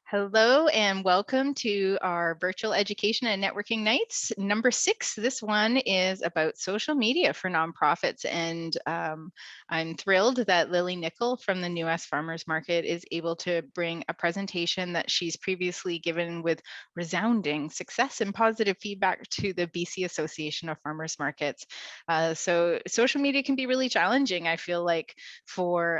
Hello and welcome to our virtual education and networking nights. Number 6, this one is about social media for nonprofits. And I'm thrilled that Lily Nichol from the US Farmers Market is able to bring a presentation that she's previously given with resounding success and positive feedback to the BC Association of Farmers Markets. So social media can be really challenging, I feel like, for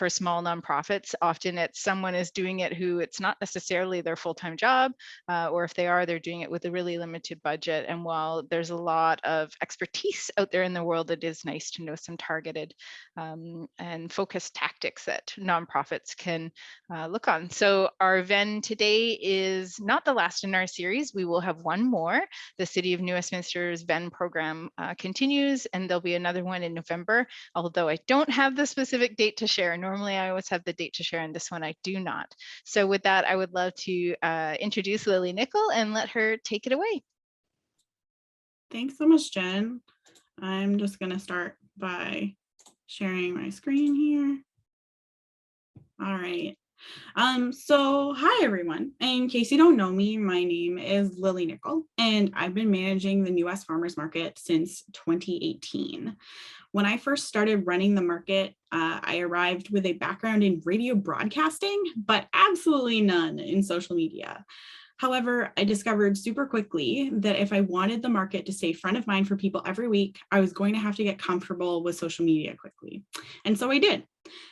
small nonprofits. Often it's someone is doing it who it's not necessarily their full-time job, or if they are, they're doing it with a really limited budget. And while there's a lot of expertise out there in the world, it is nice to know some targeted and focused tactics that nonprofits can look on. So our VENN today is not the last in our series. We will have one more. The City of New Westminster's VENN program continues, and there'll be another one in November, although I don't have the specific date to share. Normally I always have the date to share, and this one I do not. So with that, I would love to introduce Lily Nichol and let her take it away. Thanks so much, Jen. I'm just going to start by sharing my screen here. All right. So hi everyone. In case you don't know me, my name is Lily Nichol, and I've been managing the US Farmers Market since 2018. When I first started running the market, I arrived with a background in radio broadcasting, but absolutely none in social media. However, I discovered super quickly that if I wanted the market to stay front of mind for people every week, I was going to have to get comfortable with social media quickly. And so I did.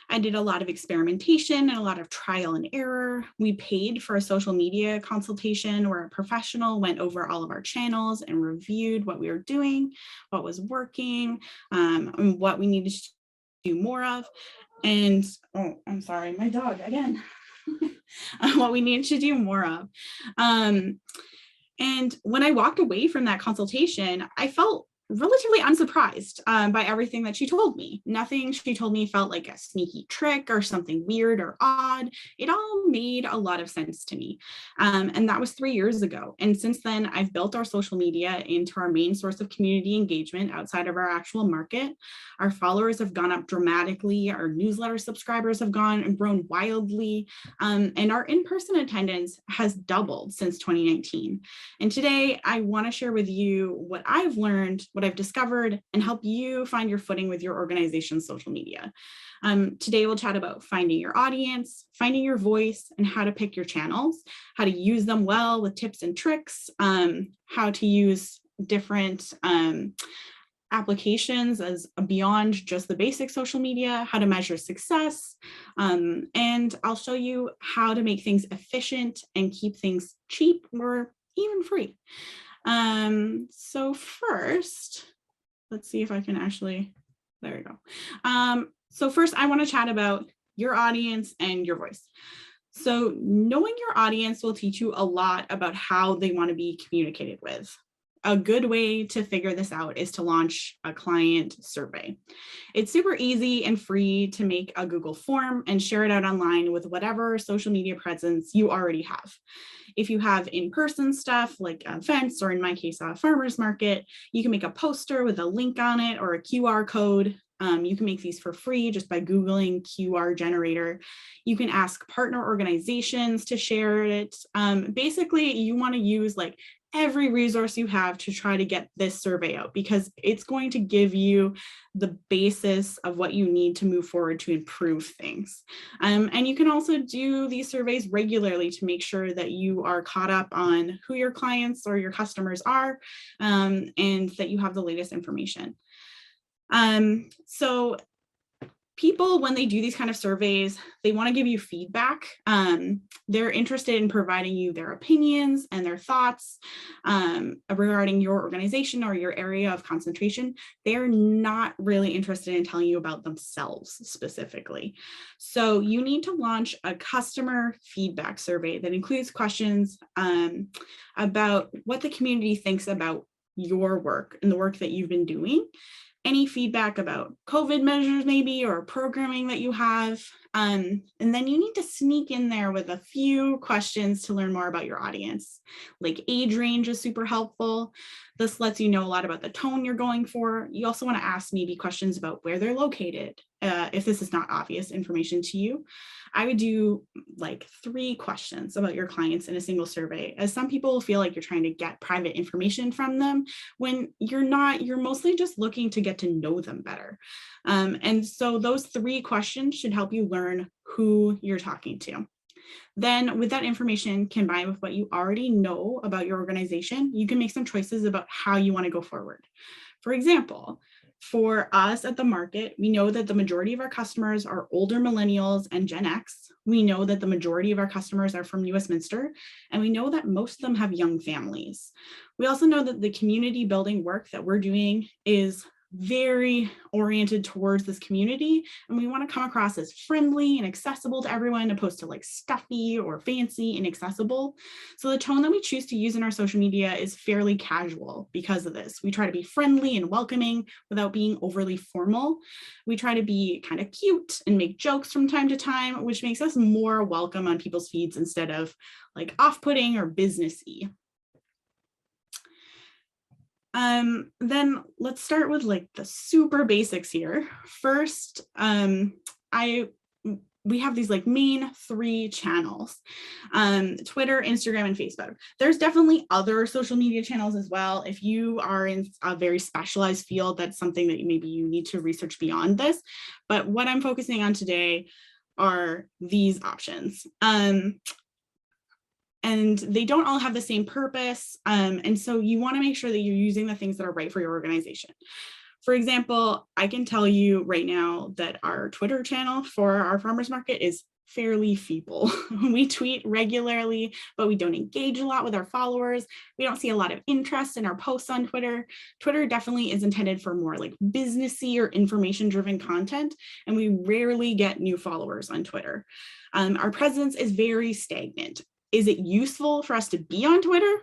I did a lot of experimentation and a lot of trial and error. We paid for a social media consultation where a professional went over all of our channels and reviewed what we were doing, what was working, and what we needed to do more of. And, oh, I'm sorry, my dog again. What we needed to do more of. And when I walked away from that consultation, I felt relatively unsurprised by everything that she told me. Nothing she told me felt like a sneaky trick or something weird or odd. It all made a lot of sense to me. And that was 3 years ago. And since then, I've built our social media into our main source of community engagement outside of our actual market. Our followers have gone up dramatically. Our newsletter subscribers have gone and grown wildly. And our in-person attendance has doubled since 2019. And today I want to share with you what I've learned, what I've discovered, and help you find your footing with your organization's social media. Today we'll chat about finding your audience, finding your voice, and how to pick your channels, how to use them well with tips and tricks, how to use different applications as beyond just the basic social media, how to measure success, and I'll show you how to make things efficient and keep things cheap or even free. So first, let's see if I can actually, there we go. So first I want to chat about your audience and your voice. So knowing your audience will teach you a lot about how they want to be communicated with. A good way to figure this out is to launch a client survey. It's super easy and free to make a Google form and share it out online with whatever social media presence you already have. If you have in-person stuff like events, or in my case, a farmer's market, you can make a poster with a link on it or a QR code. You can make these for free just by Googling QR generator. You can ask partner organizations to share it. Basically, you want to use like every resource you have to try to get this survey out, because it's going to give you the basis of what you need to move forward to improve things. And you can also do these surveys regularly to make sure that you are caught up on who your clients or your customers are, and that you have the latest information. So people, when they do these kind of surveys, they want to give you feedback. They're interested in providing you their opinions and their thoughts regarding your organization or your area of concentration. They're not really interested in telling you about themselves specifically. So you need to launch a customer feedback survey that includes questions about what the community thinks about your work and the work that you've been doing. Any feedback about COVID measures maybe, or programming that you have. And then you need to sneak in there with a few questions to learn more about your audience. Like age range is super helpful. This lets you know a lot about the tone you're going for. You also want to ask maybe questions about where they're located. If this is not obvious information to you, I would do like 3 questions about your clients in a single survey, as some people feel like you're trying to get private information from them when you're not. You're mostly just looking to get to know them better. And so those 3 questions should help you learn who you're talking to. Then with that information combined with what you already know about your organization, you can make some choices about how you want to go forward. For example, for us at the market, we know that the majority of our customers are older millennials and Gen X. We know that the majority of our customers are from New Westminster, and we know that most of them have young families. We also know that the community building work that we're doing is very oriented towards this community, and we want to come across as friendly and accessible to everyone, opposed to like stuffy or fancy and accessible. So the tone that we choose to use in our social media is fairly casual because of this. We try to be friendly and welcoming without being overly formal. We try to be kind of cute and make jokes from time to time, which makes us more welcome on people's feeds instead of like off-putting or businessy. Then let's start with like the super basics here. First, we have these like main 3 channels, Twitter, Instagram, and Facebook. There's definitely other social media channels as well. If you are in a very specialized field, that's something that maybe you need to research beyond this. But what I'm focusing on today are these options. And they don't all have the same purpose. And so you want to make sure that you're using the things that are right for your organization. For example, I can tell you right now that our Twitter channel for our farmers market is fairly feeble. We tweet regularly, but we don't engage a lot with our followers. We don't see a lot of interest in our posts on Twitter. Twitter definitely is intended for more like businessy or information-driven content, and we rarely get new followers on Twitter. Our presence is very stagnant. Is it useful for us to be on Twitter?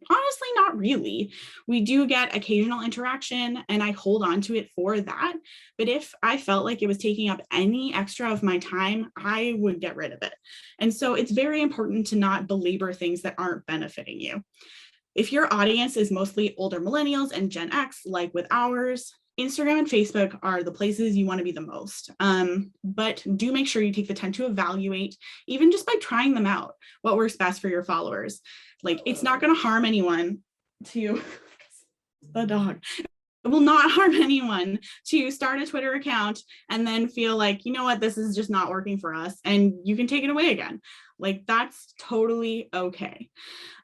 Honestly, not really. We do get occasional interaction and I hold on to it for that. But if I felt like it was taking up any extra of my time, I would get rid of it. And so it's very important to not belabor things that aren't benefiting you. If your audience is mostly older millennials and Gen X, like with ours, Instagram and Facebook are the places you want to be the most. But do make sure you take the time to evaluate, even just by trying them out, what works best for your followers. Like, it's not going to harm anyone to, the dog. It will not harm anyone to start a Twitter account and then feel like, you know what, this is just not working for us, and you can take it away again. Like, that's totally okay.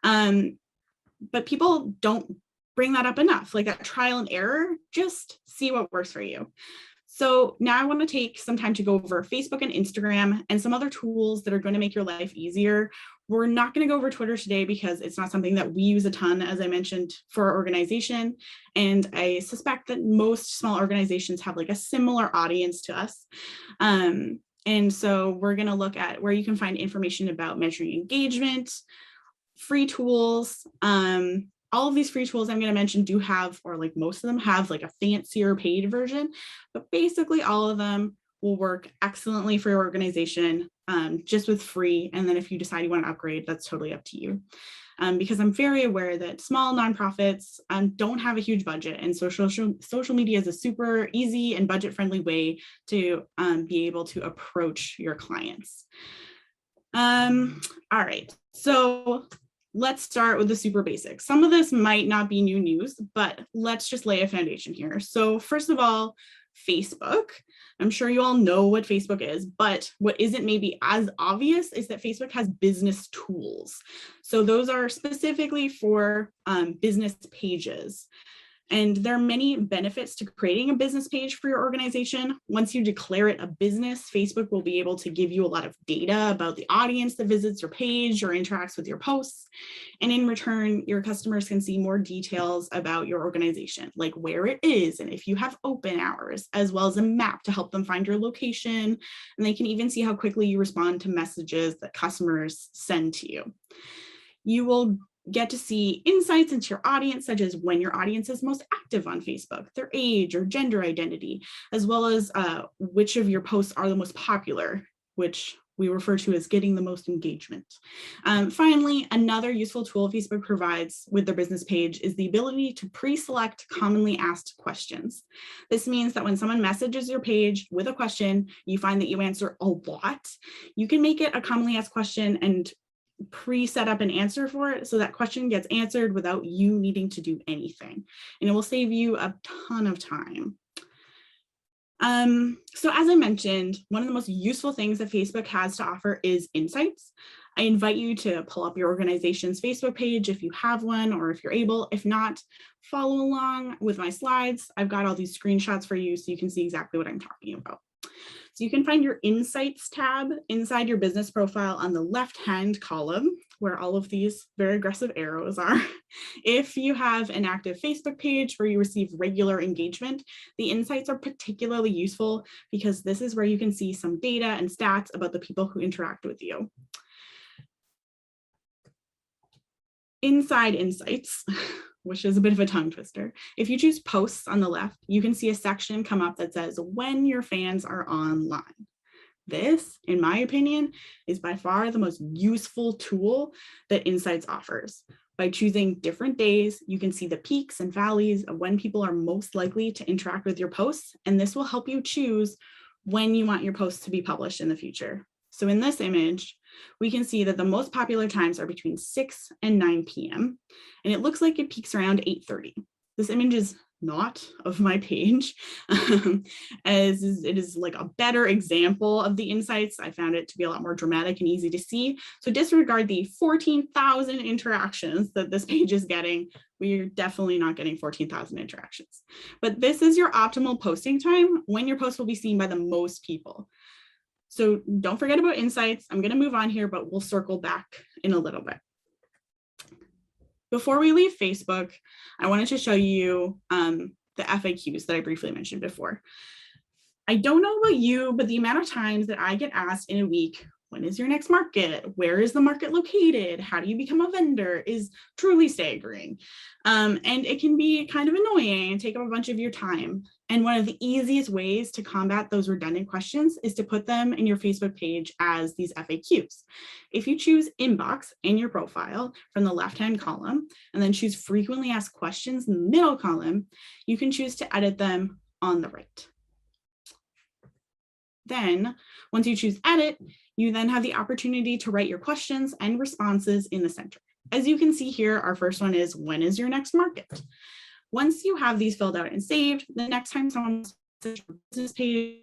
But people don't bring that up enough, like that trial and error. Just see what works for you. So now I want to take some time to go over Facebook and Instagram and some other tools that are going to make your life easier. We're not going to go over Twitter today because it's not something that we use a ton, as I mentioned, for our organization. And I suspect that most small organizations have like a similar audience to us. And so we're going to look at where you can find information about measuring engagement, free tools. All of these free tools I'm going to mention do have, or like most of them have, like a fancier paid version, but basically all of them will work excellently for your organization, just with free. And then if you decide you want to upgrade, that's totally up to you. Because I'm very aware that small nonprofits don't have a huge budget, and so social media is a super easy and budget-friendly way to be able to approach your clients. All right, so let's start with the super basics. Some of this might not be new news, but let's just lay a foundation here. So first of all, Facebook. I'm sure you all know what Facebook is, but what isn't maybe as obvious is that Facebook has business tools. So those are specifically for business pages. And there are many benefits to creating a business page for your organization. Once you declare it a business, Facebook will be able to give you a lot of data about the audience that visits your page or interacts with your posts. And in return, your customers can see more details about your organization, like where it is and if you have open hours, as well as a map to help them find your location. And they can even see how quickly you respond to messages that customers send to you. You will get to see insights into your audience, such as when your audience is most active on Facebook, their age or gender identity, as well as which of your posts are the most popular, which we refer to as getting the most engagement. Finally, another useful tool Facebook provides with their business page is the ability to pre-select commonly asked questions. This means that when someone messages your page with a question, you find that you answer a lot, you can make it a commonly asked question and pre-set up an answer for it so that question gets answered without you needing to do anything. And it will save you a ton of time. So as I mentioned, one of the most useful things that Facebook has to offer is insights. I invite you to pull up your organization's Facebook page if you have one or if you're able. If not, follow along with my slides. I've got all these screenshots for you so you can see exactly what I'm talking about. So you can find your Insights tab inside your business profile on the left-hand column, where all of these very aggressive arrows are. If you have an active Facebook page where you receive regular engagement, the insights are particularly useful because this is where you can see some data and stats about the people who interact with you. Inside Insights, which is a bit of a tongue twister, if you choose posts on the left, you can see a section come up that says when your fans are online. This, in my opinion, is by far the most useful tool that Insights offers. By choosing different days, you can see the peaks and valleys of when people are most likely to interact with your posts, and this will help you choose when you want your posts to be published in the future. So in this image, we can see that the most popular times are between 6 and 9 p.m. and it looks like it peaks around 8:30. This image is not of my page, as it is like a better example of the insights. I found it to be a lot more dramatic and easy to see. So disregard the 14,000 interactions that this page is getting. We're definitely not getting 14,000 interactions. But this is your optimal posting time when your post will be seen by the most people. So don't forget about insights. I'm going to move on here, but we'll circle back in a little bit. Before we leave Facebook, I wanted to show you the FAQs that I briefly mentioned before. I don't know about you, but the amount of times that I get asked in a week, when is your next market? Where is the market located? How do you become a vendor? Is truly staggering. And it can be kind of annoying and take up a bunch of your time. And one of the easiest ways to combat those redundant questions is to put them in your Facebook page as these FAQs. If you choose inbox in your profile from the left-hand column, and then choose frequently asked questions in the middle column, you can choose to edit them on the right. Then, once you choose edit, you then have the opportunity to write your questions and responses in the center. As you can see here, our first one is, when is your next market? Once you have these filled out and saved, the next time someone visits your business page,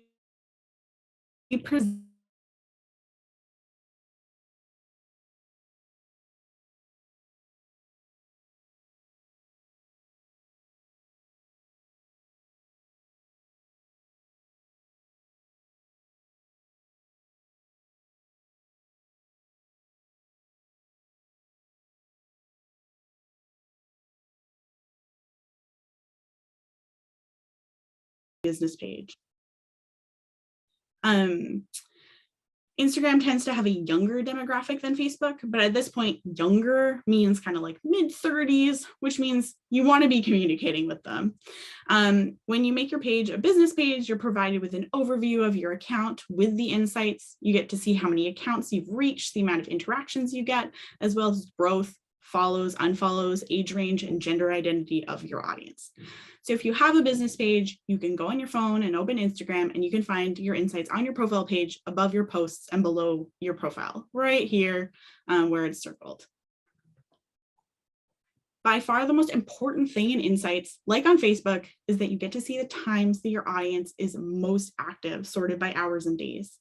you present business page. Instagram tends to have a younger demographic than Facebook, but at this point, younger means kind of like mid-30s, which means you want to be communicating with them. When you make your page a business page, you're provided with an overview of your account with the insights. You get to see how many accounts you've reached, the amount of interactions you get, as well as growth, follows, unfollows, age range, and gender identity of your audience. So if you have a business page, you can go on your phone and open Instagram, and you can find your insights on your profile page above your posts and below your profile, right here where it's circled. By far the most important thing in insights, like on Facebook, is that you get to see the times that your audience is most active, sorted by hours and days.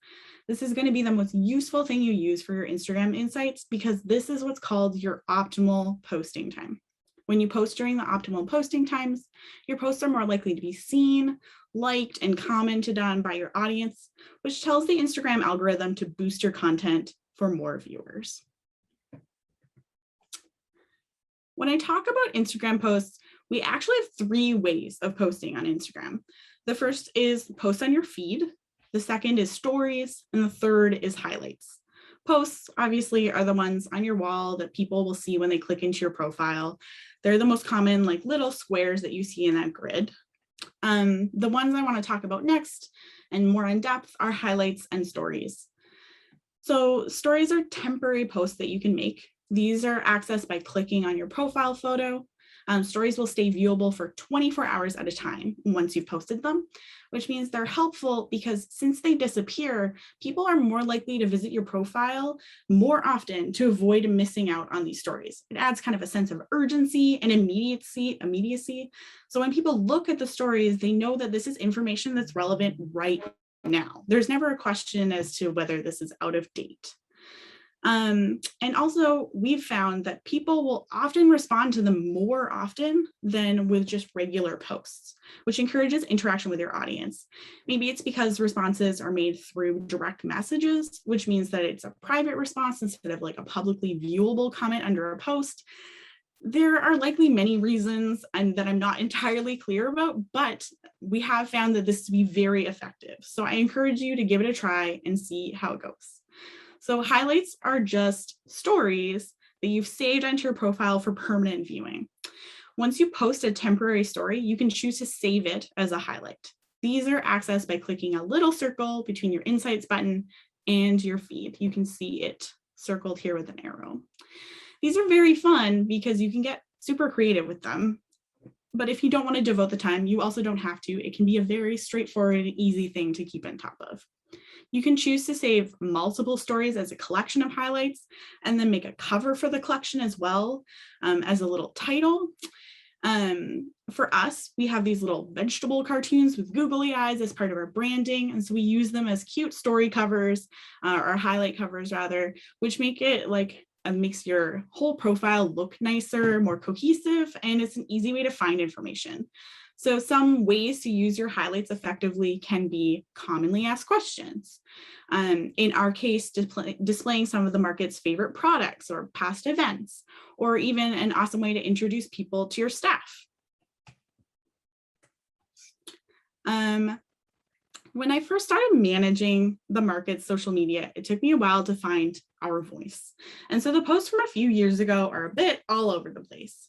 This is going to be the most useful thing you use for your Instagram insights because this is what's called your optimal posting time. When you post during the optimal posting times, your posts are more likely to be seen, liked, and commented on by your audience, which tells the Instagram algorithm to boost your content for more viewers. When I talk about Instagram posts, we actually have 3 ways of posting on Instagram. The first is post on your feed, the second is stories, and the third is highlights. Posts, obviously, are the ones on your wall that people will see when they click into your profile. They're the most common, like little squares that you see in that grid. The ones I want to talk about next and more in depth are highlights and stories. So stories are temporary posts that you can make. These are accessed by clicking on your profile photo. Stories will stay viewable for 24 hours at a time once you've posted them, which means they're helpful because since they disappear, people are more likely to visit your profile more often to avoid missing out on these stories. It adds kind of a sense of urgency and immediacy. So when people look at the stories, they know that this is information that's relevant right now. There's never a question as to whether this is out of date. And also, we've found that people will often respond to them more often than with just regular posts, which encourages interaction with your audience. Maybe it's because responses are made through direct messages, which means that it's a private response instead of like a publicly viewable comment under a post. There are likely many reasons that I'm not entirely clear about, but we have found that this to be very effective. So I encourage you to give it a try and see how it goes. So highlights are just stories that you've saved onto your profile for permanent viewing. Once you post a temporary story, you can choose to save it as a highlight. These are accessed by clicking a little circle between your Insights button and your feed. You can see it circled here with an arrow. These are very fun because you can get super creative with them. But if you don't want to devote the time, you also don't have to. It can be a very straightforward and easy thing to keep on top of. You can choose to save multiple stories as a collection of highlights and then make a cover for the collection as well as a little title. For us, we have these little vegetable cartoons with googly eyes as part of our branding. And so we use them as cute story covers or highlight covers rather, which make it like makes your whole profile look nicer, more cohesive, and it's an easy way to find information. So some ways to use your highlights effectively can be commonly asked questions. In our case, displaying some of the market's favorite products or past events, or even an awesome way to introduce people to your staff. When I first started managing the market's social media, it took me a while to find our voice. And so the posts from a few years ago are a bit all over the place.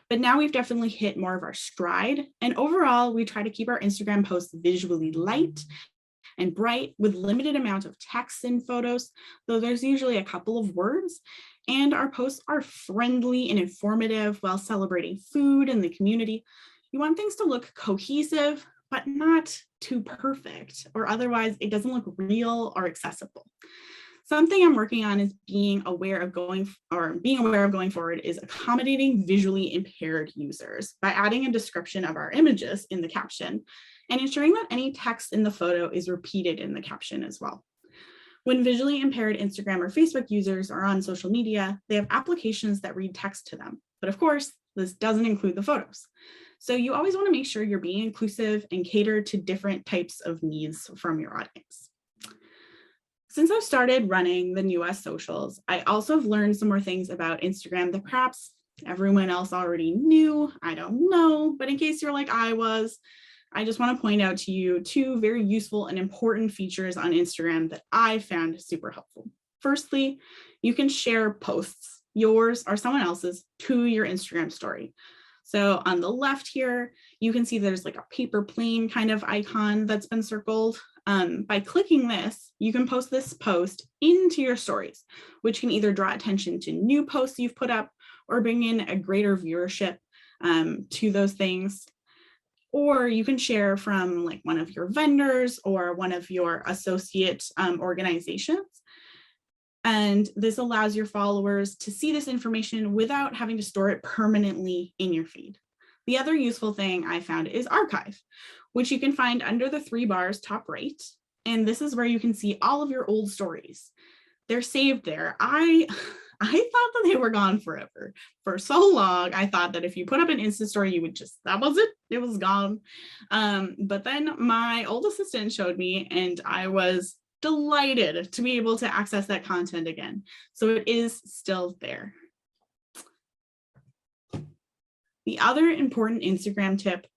But now we've definitely hit more of our stride. And overall, we try to keep our Instagram posts visually light and bright with limited amount of text and photos, though there's usually a couple of words. And our posts are friendly and informative while celebrating food and the community. You want things to look cohesive, but not too perfect, or otherwise it doesn't look real or accessible. Something I'm working on is being aware of going forward is accommodating visually impaired users by adding a description of our images in the caption and ensuring that any text in the photo is repeated in the caption as well. When visually impaired Instagram or Facebook users are on social media, they have applications that read text to them. But of course, this doesn't include the photos. So you always want to make sure you're being inclusive and cater to different types of needs from your audience. Since I've started running the US socials, I also have learned some more things about Instagram that perhaps everyone else already knew. I don't know, but in case you're like I was, I just want to point out to you two very useful and important features on Instagram that I found super helpful. Firstly, you can share posts, yours or someone else's, to your Instagram story. So on the left here, you can see there's like a paper plane kind of icon that's been circled. By clicking this, you can post this post into your stories, which can either draw attention to new posts you've put up or bring in a greater viewership to those things. Or you can share from like one of your vendors or one of your associate organizations. And this allows your followers to see this information without having to store it permanently in your feed. The other useful thing I found is archive, which you can find under the 3 bars top right. And this is where you can see all of your old stories. They're saved there. I thought that they were gone forever. For so long, I thought that if you put up an Insta story, you would that was it. It was gone. But then my old assistant showed me and I was delighted to be able to access that content again. So it is still there. The other important Instagram tip,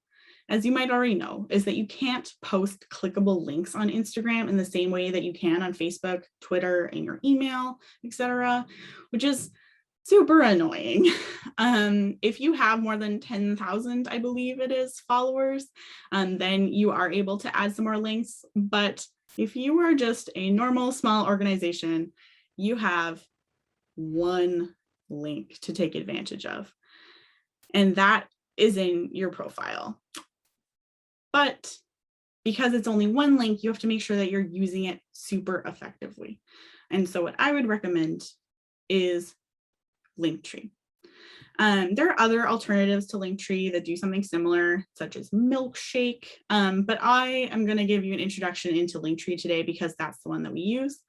as you might already know, is that you can't post clickable links on Instagram in the same way that you can on Facebook, Twitter, and your email, etc., which is super annoying. If you have more than 10,000, I believe it is, followers, then you are able to add some more links. But if you are just a normal small organization, you have one link to take advantage of, and that is in your profile. But because it's only one link, you have to make sure that you're using it super effectively. And so what I would recommend is Linktree. There are other alternatives to Linktree that do something similar, such as Milkshake, but I am going to give you an introduction into Linktree today because that's the one that we use.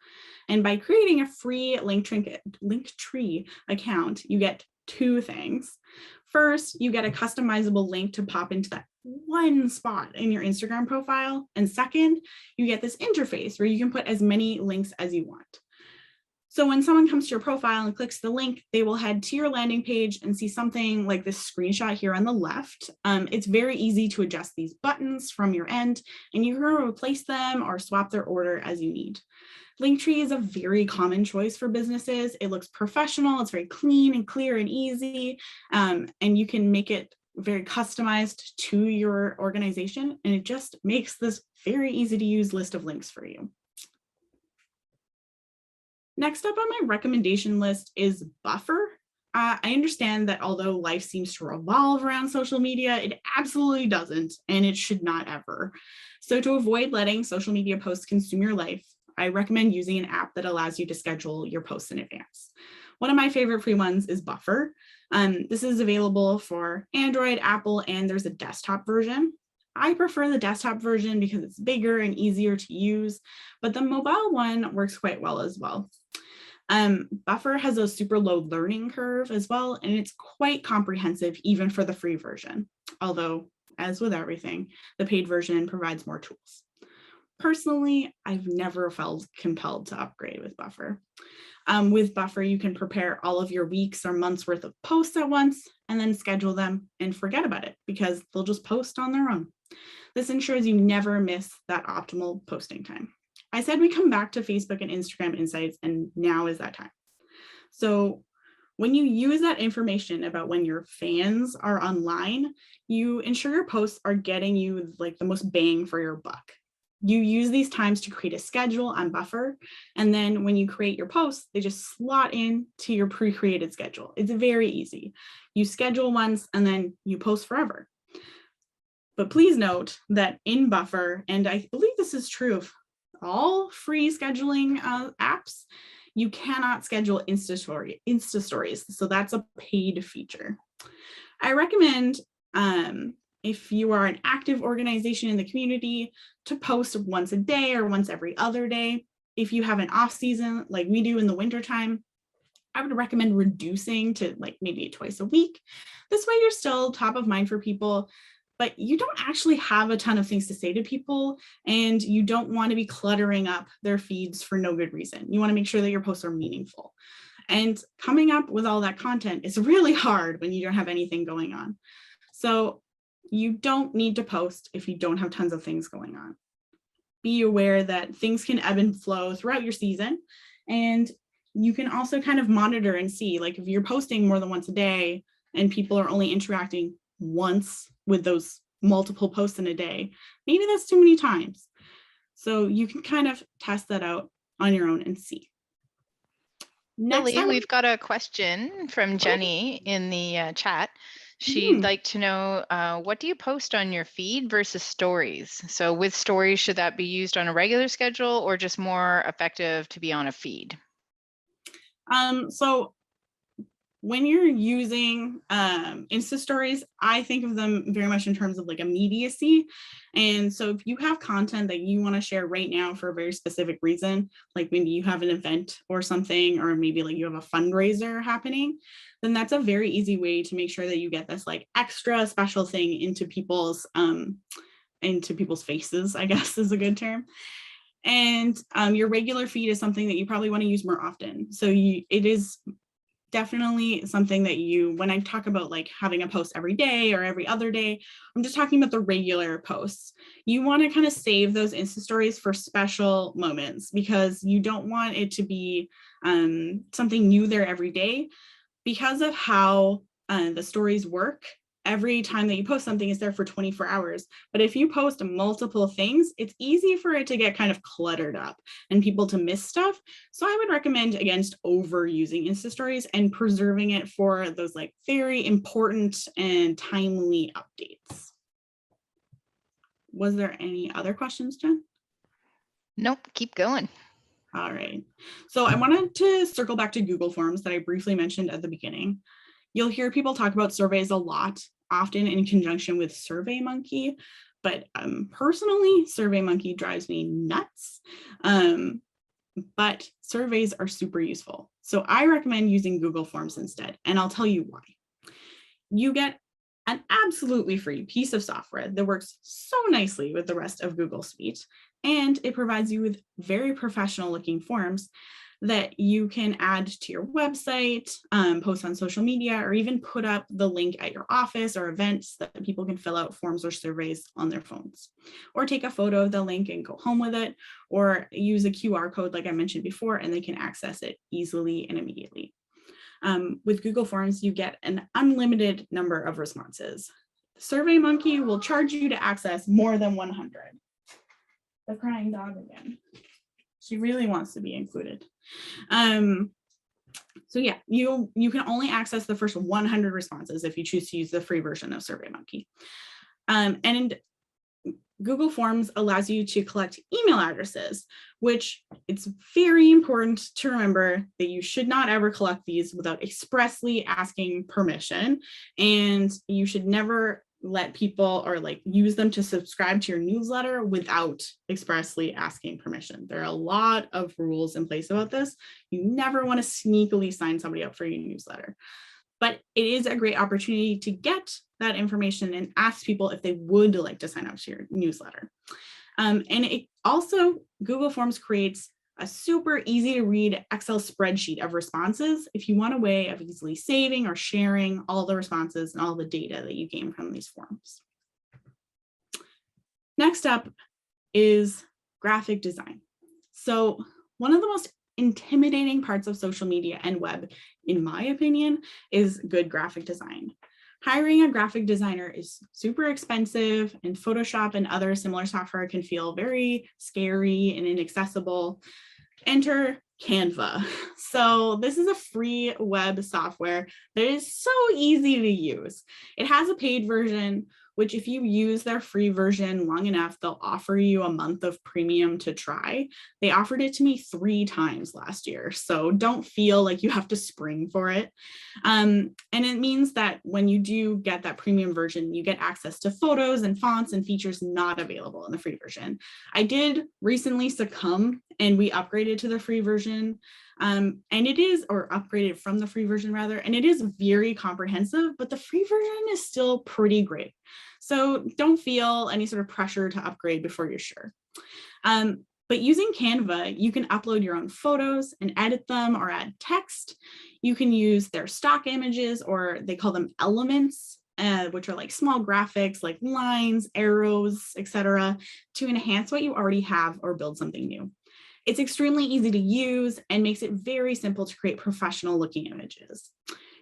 And by creating a free Linktree account, you get two things. First, you get a customizable link to pop into that one spot in your Instagram profile. And second, you get this interface where you can put as many links as you want. So when someone comes to your profile and clicks the link, they will head to your landing page and see something like this screenshot here on the left. It's very easy to adjust these buttons from your end, and you can replace them or swap their order as you need. Linktree is a very common choice for businesses. It looks professional, it's very clean and clear and easy, and you can make it very customized to your organization, and it just makes this very easy to use list of links for you. Next up on my recommendation list is Buffer. I understand that although life seems to revolve around social media, it absolutely doesn't, and it should not ever. So to avoid letting social media posts consume your life, I recommend using an app that allows you to schedule your posts in advance. One of my favorite free ones is Buffer. This is available for Android, Apple, and there's a desktop version. I prefer the desktop version because it's bigger and easier to use, but the mobile one works quite well as well. Buffer has a super low learning curve as well, and it's quite comprehensive even for the free version. Although, as with everything, the paid version provides more tools. Personally, I've never felt compelled to upgrade with Buffer. With Buffer, you can prepare all of your weeks or months worth of posts at once and then schedule them and forget about it because they'll just post on their own. This ensures you never miss that optimal posting time. I said we come back to Facebook and Instagram insights, and now is that time. So when you use that information about when your fans are online, you ensure your posts are getting you like the most bang for your buck. You use these times to create a schedule on Buffer, and then when you create your posts, they just slot in to your pre-created schedule. It's very easy. You schedule once and then you post forever. But please note that in Buffer, and I believe this is true of all free scheduling apps, you cannot schedule Insta stories. So that's a paid feature. I recommend if you are an active organization in the community to post once a day or once every other day. If you have an off season like we do in the wintertime, I would recommend reducing to like maybe twice a week. This way you're still top of mind for people, but you don't actually have a ton of things to say to people, and you don't want to be cluttering up their feeds for no good reason. You want to make sure that your posts are meaningful. And coming up with all that content is really hard when you don't have anything going on. So you don't need to post if you don't have tons of things going on. Be aware that things can ebb and flow throughout your season, and you can also kind of monitor and see, like if you're posting more than once a day and people are only interacting once with those multiple posts in a day, maybe that's too many times. So you can kind of test that out on your own and see. Next, Lily, we've got a question from Jenny in the chat. She'd like to know, what do you post on your feed versus stories? So with stories, should that be used on a regular schedule or just more effective to be on a feed? So when you're using Insta stories, I think of them very much in terms of like immediacy. And so if you have content that you want to share right now for a very specific reason, like maybe you have an event or something, or maybe like you have a fundraiser happening, then that's a very easy way to make sure that you get this like extra special thing into people's faces, I guess is a good term. And your regular feed is something that you probably want to use more often. So it is definitely something that when I talk about like having a post every day or every other day, I'm just talking about the regular posts. You want to kind of save those Insta stories for special moments because you don't want it to be something new there every day. Because of how the stories work, every time that you post something is there for 24 hours. But if you post multiple things, it's easy for it to get kind of cluttered up and people to miss stuff. So I would recommend against overusing Insta stories and preserving it for those like very important and timely updates. Was there any other questions, Jen? Nope, keep going. All right. So I wanted to circle back to Google Forms that I briefly mentioned at the beginning. You'll hear people talk about surveys a lot, often in conjunction with SurveyMonkey, but personally, SurveyMonkey drives me nuts. But surveys are super useful. So I recommend using Google Forms instead, and I'll tell you why. You get an absolutely free piece of software that works so nicely with the rest of Google Suite, and it provides you with very professional looking forms that you can add to your website, post on social media, or even put up the link at your office or events that people can fill out forms or surveys on their phones, or take a photo of the link and go home with it, or use a QR code like I mentioned before, and they can access it easily and immediately. With Google Forms, you get an unlimited number of responses. SurveyMonkey will charge you to access more than 100. The crying dog again. She really wants to be included. So yeah, you can only access the first 100 responses if you choose to use the free version of SurveyMonkey. And Google Forms allows you to collect email addresses, which it's very important to remember that you should not ever collect these without expressly asking permission. And you should never let people or like use them to subscribe to your newsletter without expressly asking permission. There are a lot of rules in place about this. You never want to sneakily sign somebody up for your newsletter. But it is a great opportunity to get that information and ask people if they would like to sign up to your newsletter. And it also, Google Forms creates a super easy to read Excel spreadsheet of responses if you want a way of easily saving or sharing all the responses and all the data that you gain from these forms. Next up is graphic design. So one of the most intimidating parts of social media and web, in my opinion, is good graphic design. Hiring a graphic designer is super expensive, and Photoshop and other similar software can feel very scary and inaccessible. Enter Canva. So this is a free web software that is so easy to use. It has a paid version, which if you use their free version long enough, they'll offer you a month of premium to try. They offered it to me 3 times last year, so don't feel like you have to spring for it. And it means that when you do get that premium version, you get access to photos and fonts and features not available in the free version. I did recently succumb and we upgraded to the free version. And it is, or upgraded from the free version rather, and it is very comprehensive, but the free version is still pretty great. So don't feel any sort of pressure to upgrade before you're sure. But using Canva, you can upload your own photos and edit them or add text. You can use their stock images, or they call them elements, which are like small graphics like lines, arrows, etc., to enhance what you already have or build something new. It's extremely easy to use and makes it very simple to create professional looking images.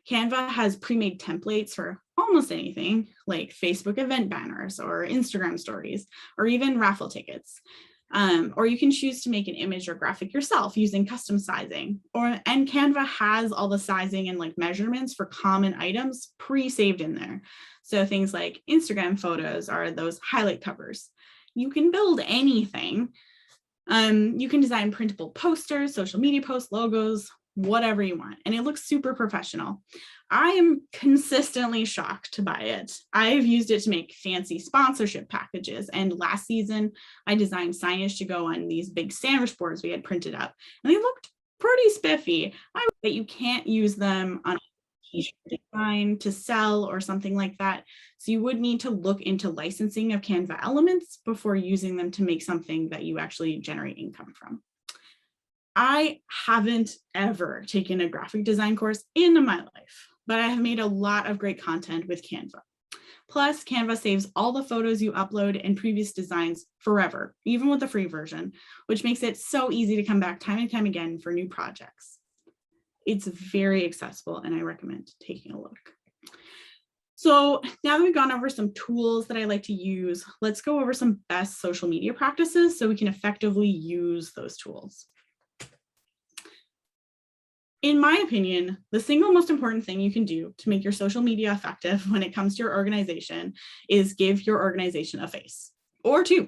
Canva has pre-made templates for almost anything, like Facebook event banners or Instagram stories, or even raffle tickets. Or you can choose to make an image or graphic yourself using custom sizing. And Canva has all the sizing and like measurements for common items pre-saved in there. So things like Instagram photos are those highlight covers. You can build anything. You can design printable posters, social media posts, logos, whatever you want, and it looks super professional. I am consistently shocked by it. I've used it to make fancy sponsorship packages, and last season I designed signage to go on these big sandwich boards we had printed up, and they looked pretty spiffy. I bet you can't use them on t-shirt design to sell or something like that. So you would need to look into licensing of Canva elements before using them to make something that you actually generate income from. I haven't ever taken a graphic design course in my life, but I have made a lot of great content with Canva. Plus, Canva saves all the photos you upload and previous designs forever, even with the free version, which makes it so easy to come back time and time again for new projects. It's very accessible, and I recommend taking a look. So now that we've gone over some tools that I like to use, let's go over some best social media practices so we can effectively use those tools. In my opinion, the single most important thing you can do to make your social media effective when it comes to your organization is give your organization a face, or two,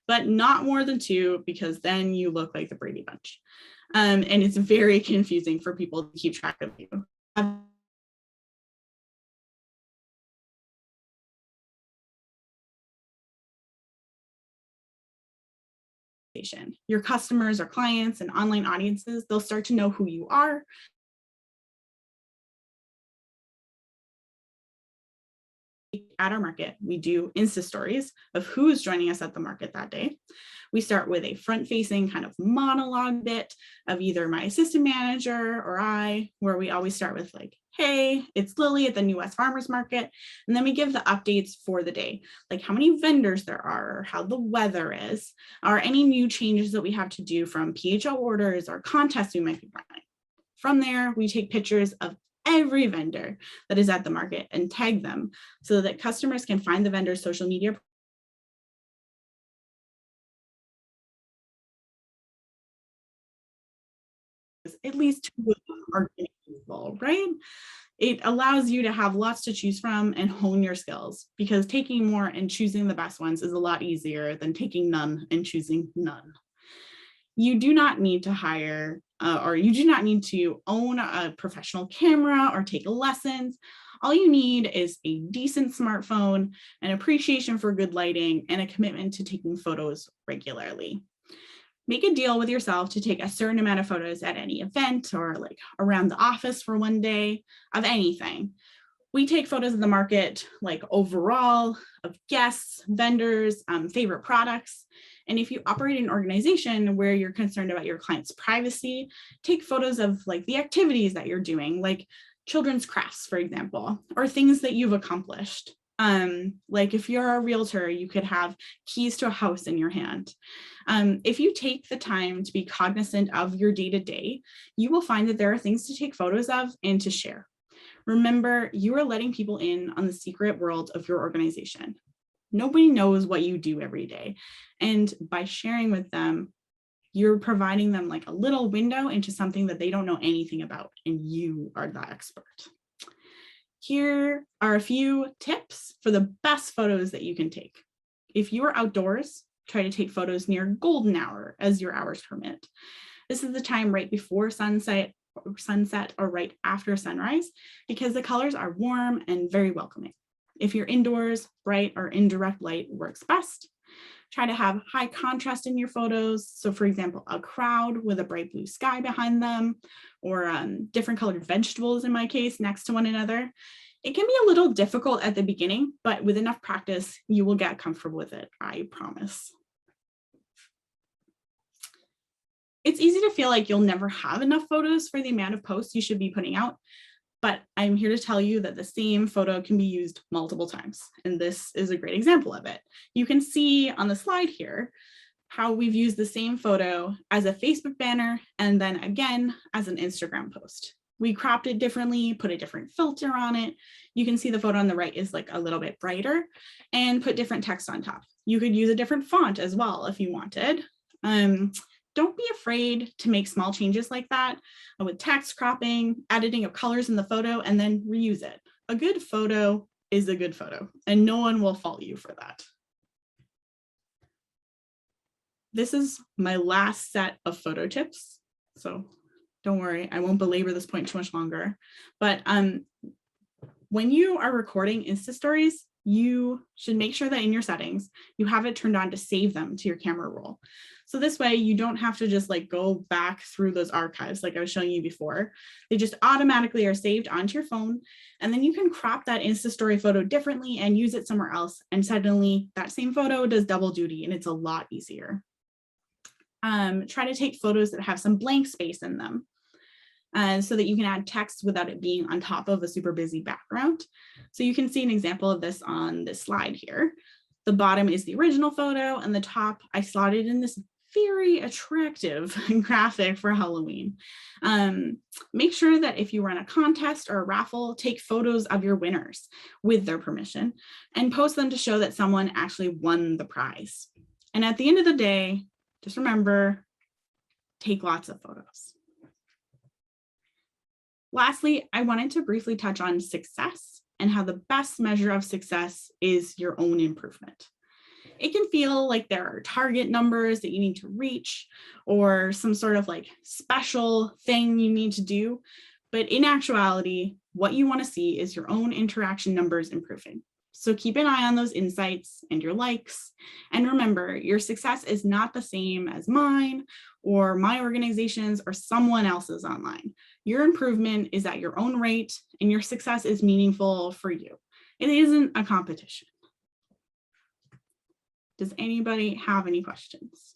but not more than two, because then you look like the Brady Bunch. And it's very confusing for people to keep track of you. Your customers or clients and online audiences, they'll start to know who you are. At our market, we do Insta stories of who's joining us at the market that day. We start with a front-facing kind of monologue bit of either my assistant manager or I, where we always start with like, hey, it's Lily at the New West Farmers Market. And then we give the updates for the day, like how many vendors there are, or how the weather is, or any new changes that we have to do from PHO orders or contests we might be running. From there, we take pictures of every vendor that is at the market and tag them so that customers can find the vendor's social media. At least two of them are involved, right? It allows you to have lots to choose from and hone your skills, because taking more and choosing the best ones is a lot easier than taking none and choosing none. You do not need to hire or you do not need to own a professional camera or take lessons. All you need is a decent smartphone, an appreciation for good lighting, and a commitment to taking photos regularly. Make a deal with yourself to take a certain amount of photos at any event or like around the office for one day of anything. We take photos of the market, like overall, of guests, vendors, favorite products. And if you operate an organization where you're concerned about your client's privacy, take photos of like the activities that you're doing, like children's crafts, for example, or things that you've accomplished. Like if you're a realtor, you could have keys to a house in your hand. If you take the time to be cognizant of your day-to-day, you will find that there are things to take photos of and to share. Remember, you are letting people in on the secret world of your organization. Nobody knows what you do every day. And by sharing with them, you're providing them like a little window into something that they don't know anything about, and you are the expert. Here are a few tips for the best photos that you can take. If you are outdoors, try to take photos near golden hour as your hours permit. This is the time right before sunset or right after sunrise, because the colors are warm and very welcoming. If you're indoors, bright or indirect light works best. Try to have high contrast in your photos. So for example, a crowd with a bright blue sky behind them, or different colored vegetables in my case next to one another. It can be a little difficult at the beginning, but with enough practice, you will get comfortable with it, I promise. It's easy to feel like you'll never have enough photos for the amount of posts you should be putting out, but I'm here to tell you that the same photo can be used multiple times, and this is a great example of it. You can see on the slide here how we've used the same photo as a Facebook banner and then again as an Instagram post. We cropped it differently, put a different filter on it. You can see the photo on the right is like a little bit brighter, and put different text on top. You could use a different font as well if you wanted. Don't be afraid to make small changes like that with text cropping, editing of colors in the photo, and then reuse it. A good photo is a good photo, and no one will fault you for that. This is my last set of photo tips, so don't worry, I won't belabor this point too much longer. But when you are recording Insta stories, you should make sure that in your settings, you have it turned on to save them to your camera roll. So this way you don't have to just like go back through those archives like I was showing you before. They just automatically are saved onto your phone, and then you can crop that Insta story photo differently and use it somewhere else. And suddenly that same photo does double duty, and it's a lot easier. Try to take photos that have some blank space in them, so that you can add text without it being on top of a super busy background. So you can see an example of this on this slide here. The bottom is the original photo, and the top I slotted in this very attractive graphic for Halloween. Make sure that if you run a contest or a raffle, take photos of your winners with their permission and post them to show that someone actually won the prize. And at the end of the day, just remember, take lots of photos. Lastly, I wanted to briefly touch on success and how the best measure of success is your own improvement. It can feel like there are target numbers that you need to reach or some sort of like special thing you need to do. But in actuality, what you want to see is your own interaction numbers improving. So keep an eye on those insights and your likes. And remember, your success is not the same as mine or my organization's or someone else's online. Your improvement is at your own rate and your success is meaningful for you. It isn't a competition. Does anybody have any questions?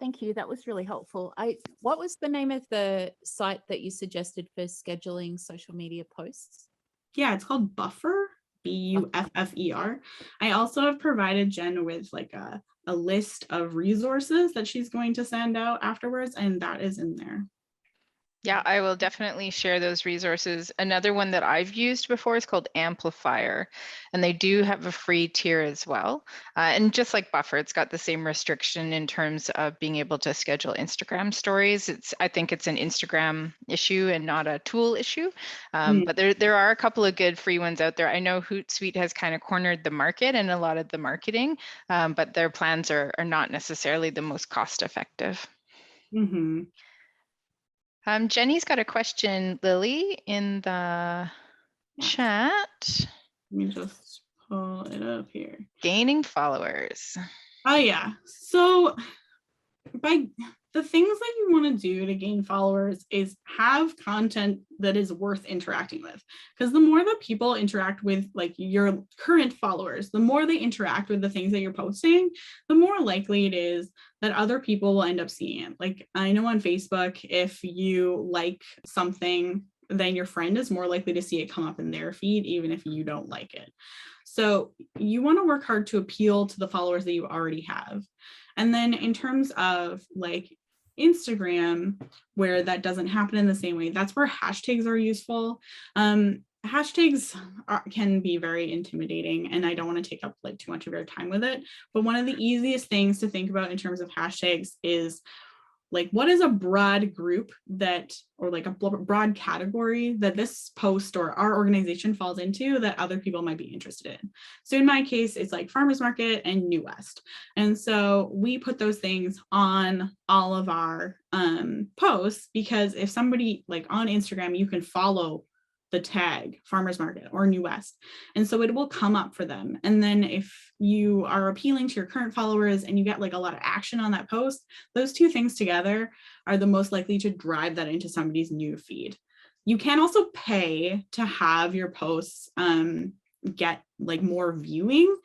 Thank you. That was really helpful. What was the name of the site that you suggested for scheduling social media posts? Yeah, it's called Buffer, Buffer. I also have provided Jen with like a list of resources that she's going to send out afterwards, and that is in there. Yeah, I will definitely share those resources. Another one that I've used before is called Amplifier, and they do have a free tier as well. And just like Buffer, it's got the same restriction in terms of being able to schedule Instagram stories. I think it's an Instagram issue and not a tool issue. But there are a couple of good free ones out there. I know Hootsuite has kind of cornered the market and a lot of the marketing, but their plans are not necessarily the most cost effective. Mm-hmm. Jenny's got a question, Lily, in the chat. Let me just pull it up here. Gaining followers. Oh yeah. So the things that you want to do to gain followers is have content that is worth interacting with. Because the more that people interact with like your current followers, the more they interact with the things that you're posting, the more likely it is that other people will end up seeing it. Like I know on Facebook, if you like something, then your friend is more likely to see it come up in their feed, even if you don't like it. So you want to work hard to appeal to the followers that you already have. And then in terms of like Instagram, where that doesn't happen in the same way, that's where hashtags are useful. Hashtags can be very intimidating, and I don't want to take up like too much of your time with it. But one of the easiest things to think about in terms of hashtags is like, what is a broad group that, or like a broad category that this post or our organization falls into that other people might be interested in? So in my case, it's like farmers market and New West. And so we put those things on all of our posts, because if somebody like on Instagram, you can follow the tag farmers market or New West. And so it will come up for them. And then if you are appealing to your current followers and you get like a lot of action on that post, those two things together are the most likely to drive that into somebody's new feed. You can also pay to have your posts get like more viewing,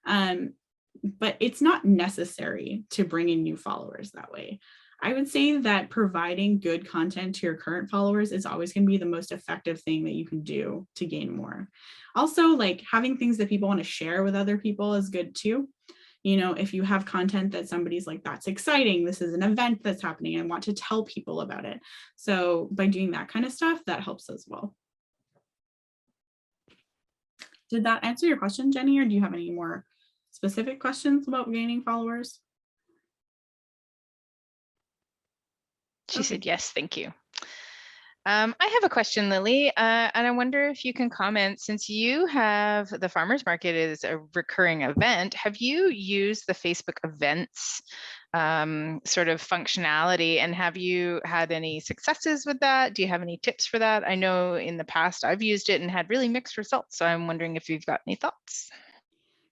but it's not necessary to bring in new followers that way. I would say that providing good content to your current followers is always going to be the most effective thing that you can do to gain more. Also, like having things that people want to share with other people is good too. You know, if you have content that somebody's like, that's exciting, this is an event that's happening, I want to tell people about it. So by doing that kind of stuff, that helps as well. Did that answer your question, Jenny, or do you have any more specific questions about gaining followers? She said, yes, thank you. I have a question, Lily, and I wonder if you can comment, since you have the farmers market is a recurring event, have you used the Facebook events sort of functionality, and have you had any successes with that? Do you have any tips for that? I know in the past I've used it and had really mixed results, so I'm wondering if you've got any thoughts.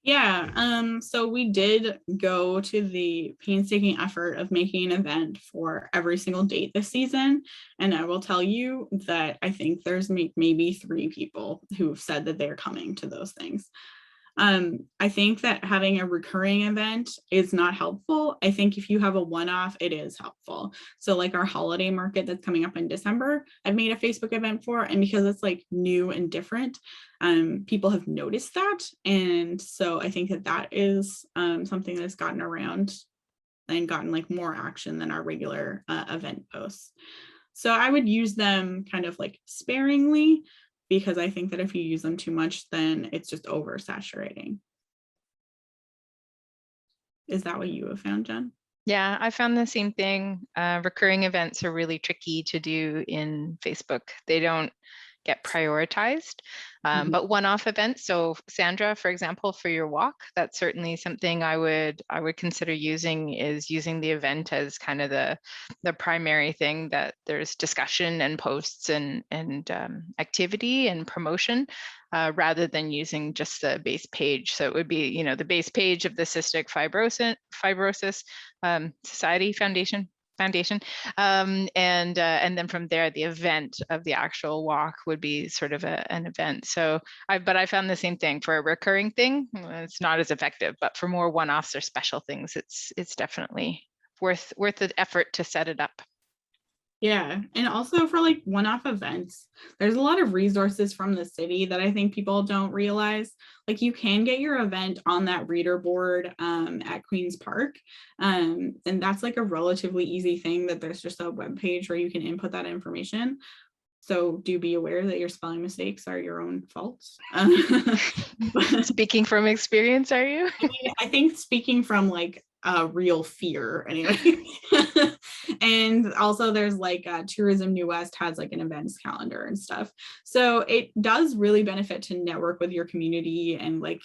Yeah, so we did go to the painstaking effort of making an event for every single date this season. And I will tell you that I think there's maybe 3 people who've said that they're coming to those things. I think that having a recurring event is not helpful. I think if you have a one-off, it is helpful. So like our holiday market that's coming up in December, I've made a Facebook event for, and because it's like new and different, people have noticed that. And so I think that that is something that's gotten around and gotten like more action than our regular event posts. So I would use them kind of like sparingly, because I think that if you use them too much, then it's just oversaturating. Is that what you have found, Jen? Yeah, I found the same thing. Recurring events are really tricky to do in Facebook. They don't get prioritized, but one-off events. So Sandra, for example, for your walk, that's certainly something I would consider using, is using the event as kind of the primary thing, that there's discussion and posts and activity and promotion, rather than using just the base page. So it would be, you know, the base page of the Cystic Fibrosis Society Foundation, and then from there the event of the actual walk would be sort of an event. So but I found the same thing for a recurring thing. It's not as effective, but for more one-offs or special things, it's definitely worth the effort to set it up. Yeah, and also for like one-off events, there's a lot of resources from the city that I think people don't realize. Like you can get your event on that reader board at Queen's Park, and that's like a relatively easy thing, that there's just a web page where you can input that information. So do be aware that your spelling mistakes are your own faults. Speaking from experience, are you? I mean, I think speaking from like a real fear anyway. And also there's like Tourism New West has like an events calendar and stuff. So it does really benefit to network with your community, and like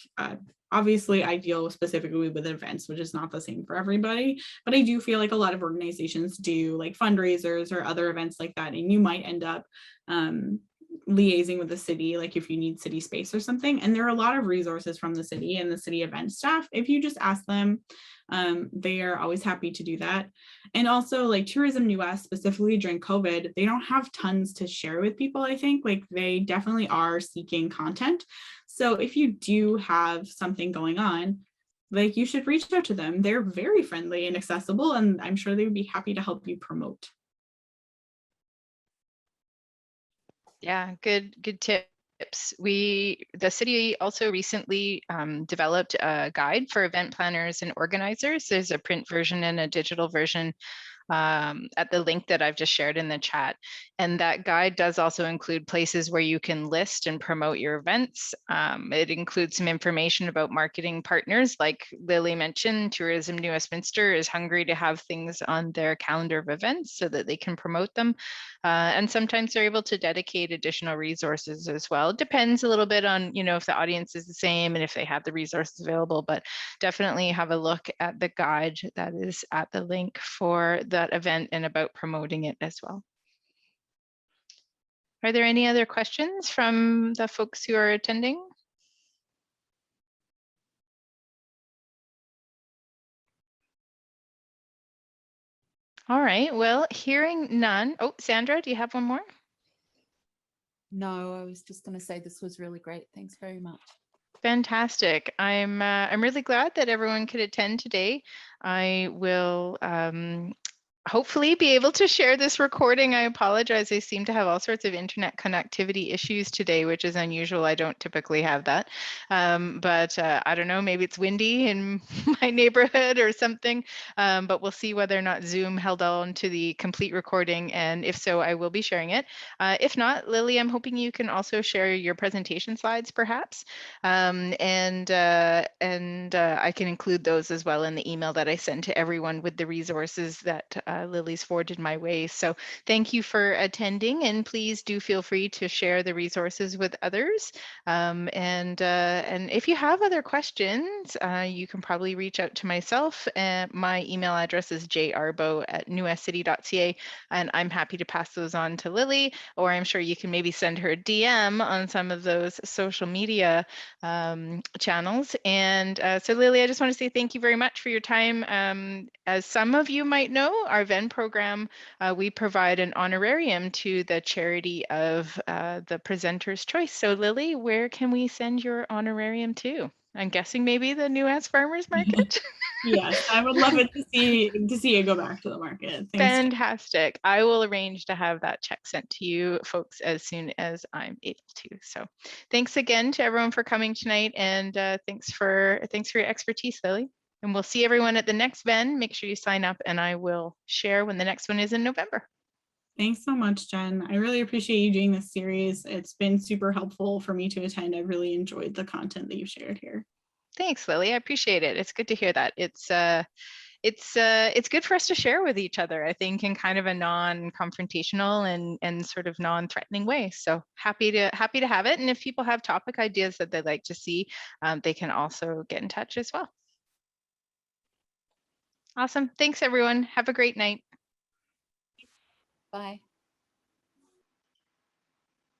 obviously I deal specifically with events, which is not the same for everybody, but I do feel like a lot of organizations do like fundraisers or other events like that, and you might end up liaising with the city, like if you need city space or something. And there are a lot of resources from the city and the city event staff. If you just ask them, they are always happy to do that. And also like Tourism New West, specifically during COVID, they don't have tons to share with people. I think like they definitely are seeking content. So if you do have something going on, like you should reach out to them. They're very friendly and accessible, and I'm sure they would be happy to help you promote. Yeah, good tips. The city also recently developed a guide for event planners and organizers. There's a print version and a digital version at the link that I've just shared in the chat. And that guide does also include places where you can list and promote your events. It includes some information about marketing partners. Like Lily mentioned, Tourism New Westminster is hungry to have things on their calendar of events so that they can promote them. And sometimes they're able to dedicate additional resources as well. It depends a little bit on, you know, if the audience is the same and if they have the resources available, but definitely have a look at the guide that is at the link for that event and about promoting it as well. Are there any other questions from the folks who are attending? All right, well, hearing none. Oh, Sandra, do you have one more? No, I was just going to say this was really great. Thanks very much. Fantastic. I'm really glad that everyone could attend today. I will hopefully be able to share this recording. I apologize. I seem to have all sorts of internet connectivity issues today, which is unusual. I don't typically have that. But I don't know, maybe it's windy in my neighborhood or something. But we'll see whether or not Zoom held on to the complete recording. And if so, I will be sharing it. If not, Lily, I'm hoping you can also share your presentation slides perhaps. And I can include those as well in the email that I send to everyone with the resources that Lily's forwarded my way. So thank you for attending, and please do feel free to share the resources with others. And if you have other questions, you can probably reach out to myself. My email address is jarbo@newscity.ca, and I'm happy to pass those on to Lily, or I'm sure you can maybe send her a DM on some of those social media channels. And so Lily, I just want to say thank you very much for your time. As some of you might know, our VENN program, we provide an honorarium to the charity of the presenter's choice. So Lily, where can we send your honorarium to? I'm guessing maybe the new Ask Farmers Market. Yes, I would love it to see it go back to the market. Thanks. Fantastic. I will arrange to have that check sent to you folks as soon as I'm able to. So thanks again to everyone for coming tonight, and thanks for your expertise, Lily. And we'll see everyone at the next VENN. Make sure you sign up, and I will share when the next one is in November. Thanks so much, Jen. I really appreciate you doing this series. It's been super helpful for me to attend. I really enjoyed the content that you've shared here. Thanks, Lily. I appreciate it. It's good to hear that. It's good for us to share with each other, I think, in kind of a non-confrontational and sort of non-threatening way. So happy to have it. And if people have topic ideas that they'd like to see, they can also get in touch as well. Awesome. Thanks, everyone. Have a great night. Bye.